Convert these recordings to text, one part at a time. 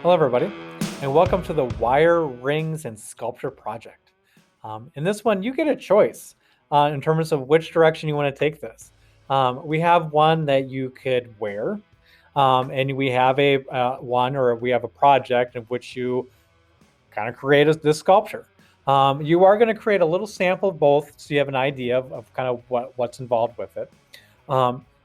Hello, everybody, and welcome to the Wire, Rings, and Sculpture Project. In this one, you get a choice in terms of which direction you want to take this. We have one that you could wear, and we have we have a project in which you kind of create this sculpture. You are going to create a little sample of both, so you have an idea of kind of what's involved with it.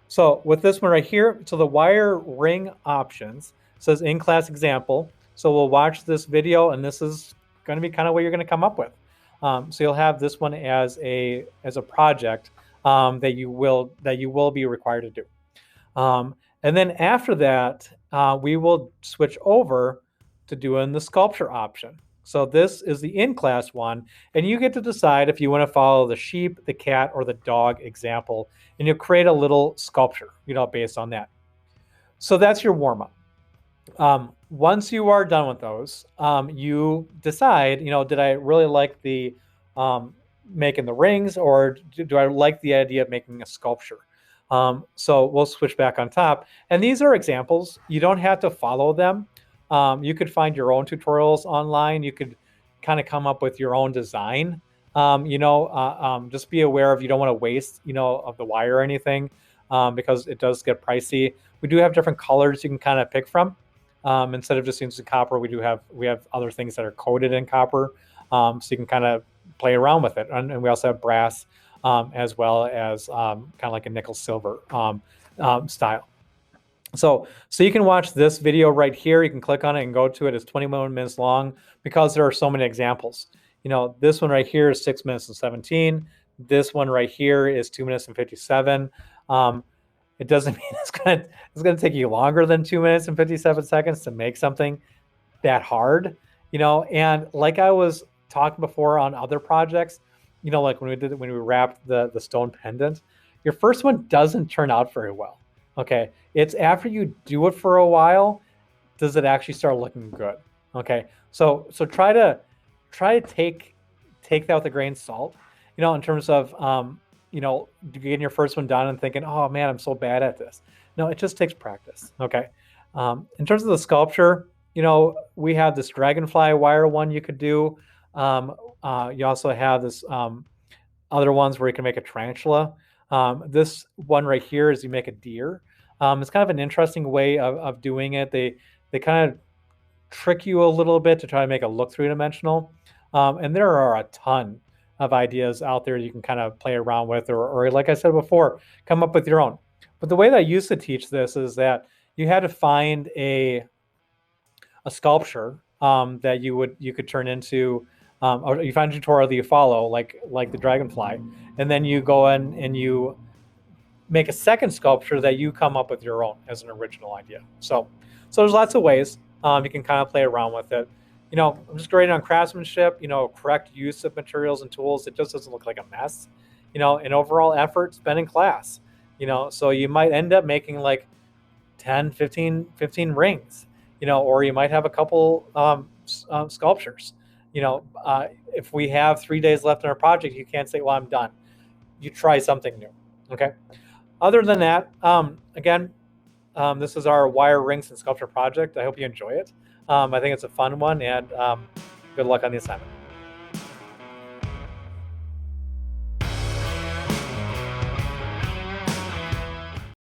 So with this one right here, so the wire ring options says in class example. So we'll watch this video, and this is going to be kind of what you're going to come up with. So you'll have this one as a project that you will be required to do. And then after that, we will switch over to doing the sculpture option. So this is the in-class one, and you get to decide if you want to follow the sheep, the cat, or the dog example, and you'll create a little sculpture, based on that. So that's your warm-up. Once you are done with those, you decide, did I really like the making the rings, or do I like the idea of making a sculpture? So we'll switch back on top. And these are examples. You don't have to follow them. You could find your own tutorials online. You could kind of come up with your own design. Just be aware of you don't want to waste, of the wire or anything, because it does get pricey. We do have different colors you can kind of pick from. Instead of just using copper, we have other things that are coated in copper, so you can kind of play around with it. And we also have brass, as well as kind of like a nickel silver style. So you can watch this video right here. You can click on it and go to it. It's 21 minutes long because there are so many examples. This one right here is 6 minutes and 17. This one right here is 2 minutes and 57. It doesn't mean it's gonna take you longer than 2 minutes and 57 seconds to make something that hard. And like I was talking before on other projects, like when we wrapped the stone pendant, your first one doesn't turn out very well. Okay, it's after you do it for a while, does it actually start looking good? Okay, so try to take that with a grain of salt, in terms of getting your first one done and thinking, oh man, I'm so bad at this. No, it just takes practice. Okay, in terms of the sculpture, we have this dragonfly wire one you could do. You also have this other ones where you can make a tarantula. This one right here is you make a deer. It's kind of an interesting way of doing it. They kind of trick you a little bit to try to make it look three-dimensional. And there are a ton of ideas out there you can kind of play around with, or like I said before, come up with your own. But the way that I used to teach this is that you had to find a sculpture that you could turn into, or you find a tutorial that you follow, like the dragonfly, and then you go in and you make a second sculpture that you come up with your own as an original idea. So there's lots of ways you can kind of play around with it. I'm just grading on craftsmanship, correct use of materials and tools. It just doesn't look like a mess, and overall effort spent in class. So you might end up making like 10, 15 rings, or you might have a couple sculptures. If we have 3 days left in our project, you can't say, well, I'm done. You try something new. Okay. Other than that, again, this is our wire, rings, and sculpture project. I hope you enjoy it. I think it's a fun one, and good luck on the assignment.